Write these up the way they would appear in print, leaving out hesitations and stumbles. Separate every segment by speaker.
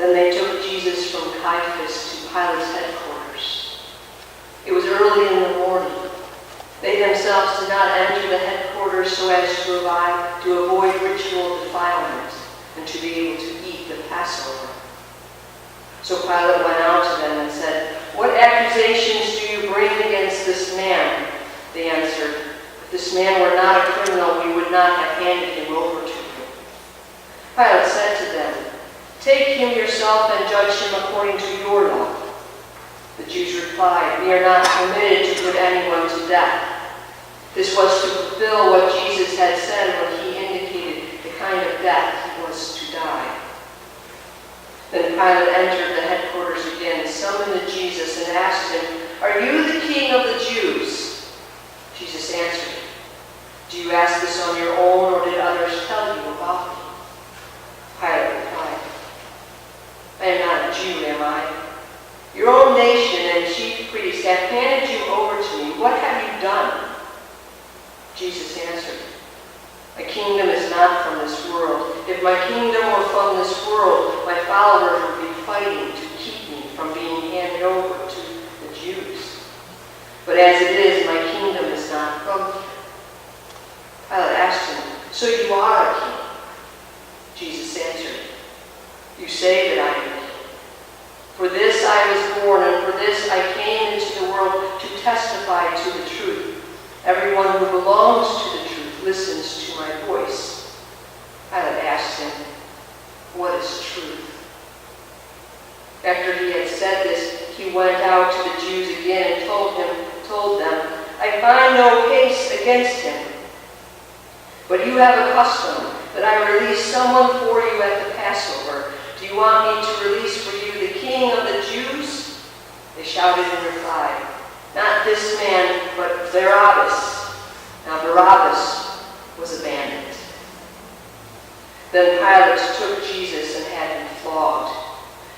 Speaker 1: Then they took Jesus from Caiaphas to Pilate's headquarters. It was early in the morning. They themselves did not enter the headquarters so as to avoid ritual defilement and to be able to eat the Passover. So Pilate went out to them and said, "What accusations do you bring against this man?" They answered, "If this man were not a criminal, we would not have handed him over to you." Pilate said to them, "Take him yourself and judge him according to your law." The Jews replied, "We are not permitted to put anyone to death." This was to fulfill what Jesus had said when he indicated the kind of death he was to die. Then Pilate entered the headquarters again, summoned Jesus, and asked him, "Are you the king of the Jews?" Jesus answered, "Do you ask this on your own, or did others tell you about me?" Pilate replied, "I am not a Jew, am I? Your own nation and chief priests have handed you over to me. What have you done?" Jesus answered, "My kingdom is not from this world. If my kingdom were from this world, my followers would be fighting to keep me from being handed over to the Jews. But as it is, my kingdom is not from here." Pilate asked him, "So you are a king?" Jesus answered, "You say that I am a king. For this I was born, and for this I came into the world, to testify to the truth. Everyone who belongs to the truth listens to my voice." Pilate asked him, "What is truth?" After he had said this, he went out to the Jews again and told them, "I find no case against him. But you have a custom that I release someone for you at the Passover. Do you want me to release for you the King of the Jews?" They shouted in reply, "Not this man, but Barabbas." Now Barabbas was a bandit. Then Pilate took Jesus and had him flogged.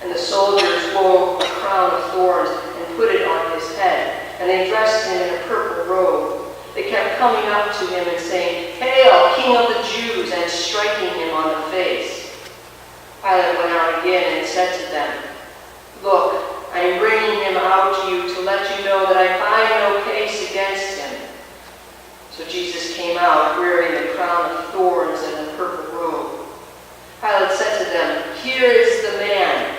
Speaker 1: And the soldiers wove a crown of thorns and put it on his head. And they dressed him in a purple robe. They kept coming up to him and saying, "Hail, King of the Jews," and striking him on the face. Pilate went out again and said to them, "Look, I am bringing him out to you to let you know that I find no case against him." So Jesus came out wearing the crown of thorns and the purple robe. Pilate said to them, "Here is the man."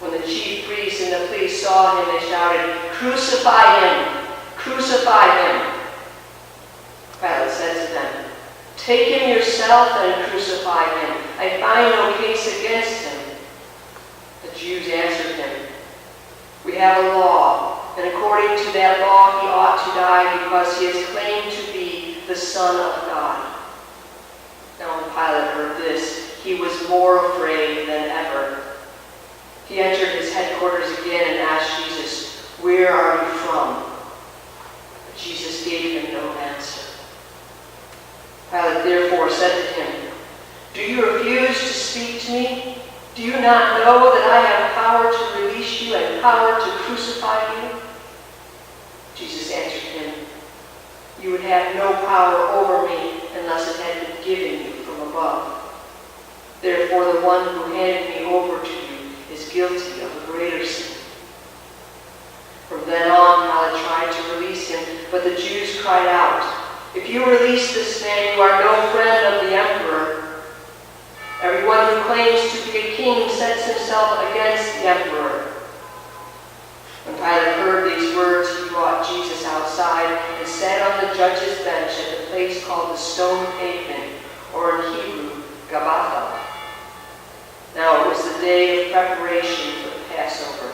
Speaker 1: When the chief priests and the police saw him, they shouted, "Crucify him! Crucify him!" Pilate said to them, "Take him yourself and crucify him. I find no case against him." The Jews answered him, "We have a law, and according to that law he ought to die because he has claimed to be the Son of God." Now when Pilate heard this, he was more afraid than ever. He entered his headquarters again and asked Jesus, "Where are you from?" But Jesus gave him no answer. Pilate therefore said to him, "Do you refuse to speak to me? Do you not know that I have power to release you and power to crucify you?" Jesus answered him, "You would have no power over me unless it had been given you from above. Therefore the one who handed me over to you is guilty of a greater sin." From then on, Pilate tried to release him, but the Jews cried out, "If you release this man, you are no friend of the emperor. Everyone who claims to be a king sets himself against the emperor." When Pilate heard these words, he brought Jesus outside and sat on the judge's bench at the place called the Stone Pavement, or in Hebrew, Gabbatha. Now it was the day of preparation for the Passover,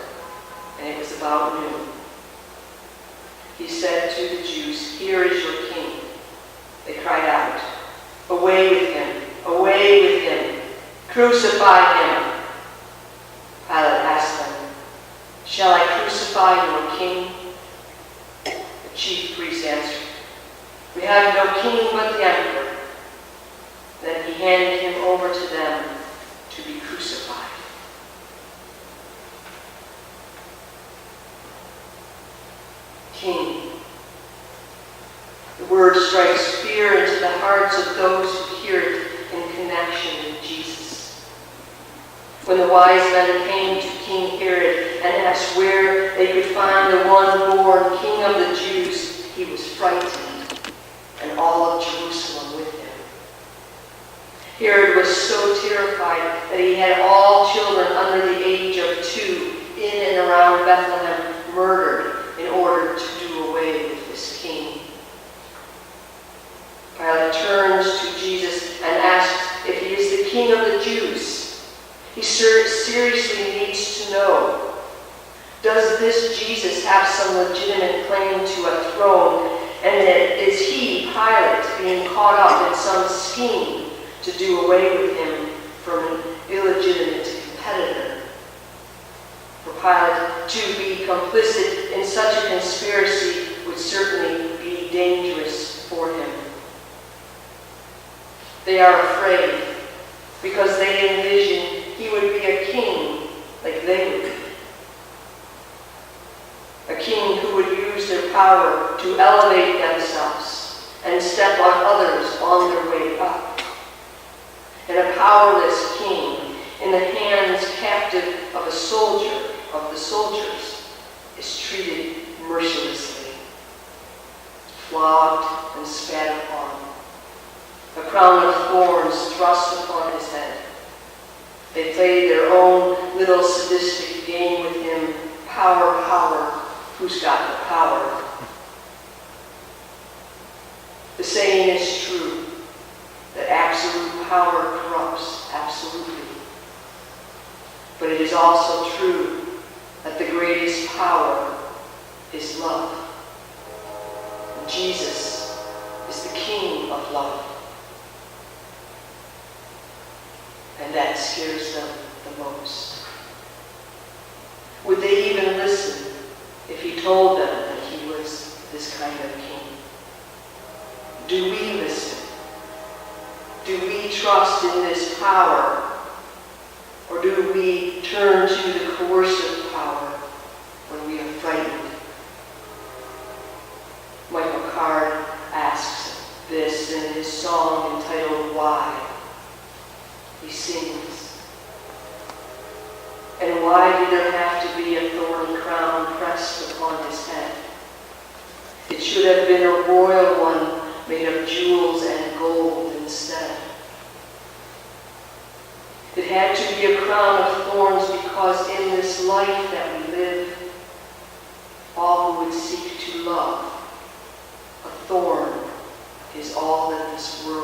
Speaker 1: and it was about noon. He said to the Jews, "Here is your king." They cried out, "Away with him! Away with him! Crucify him!" Pilate asked them, "Shall I crucify your king?" The chief priests answered, "We have no king but the emperor." Then he handed him over to them to be crucified. King. The word strikes fear into the hearts of those who hear it in connection with Jesus. When the wise men came to King Herod and asked where they could find the one born King of the Jews, he was frightened, and all of Jerusalem with him. Herod was so terrified that he had all children under the age of 2 in and around Bethlehem murdered in order to do away with this king. Pilate turns to Jesus and asks if he is the King of the Jews. He seriously needs to know, does this Jesus have some legitimate claim to a throne, and is he, Pilate, being caught up in some scheme to do away with him from an illegitimate competitor? For Pilate to be complicit in such a conspiracy would certainly be dangerous for him. They are afraid because they envision he would be a king like they would be. A king who would use their power to elevate themselves and step on others on their way up. And a powerless king in the hands captive of a soldier of the soldiers is treated mercilessly, flogged and spat upon, a crown of thorns thrust upon his head. They played their own little sadistic game with him, power, who's got the power? The saying is true, that absolute power corrupts absolutely. But it is also true that the greatest power is love. And Jesus is the King of love. And that scares them the most. Would they even listen if he told them that he was this kind of king? Do we listen? Do we trust in this power? Or do we turn to the coercive power when we are frightened? Michael Card asks this in his song entitled Why? He sings, and why did there have to be a thorny crown pressed upon his head? It should have been a royal one made of jewels and gold instead. It had to be a crown of thorns because in this life that we live, all who would seek to love, a thorn is all that this world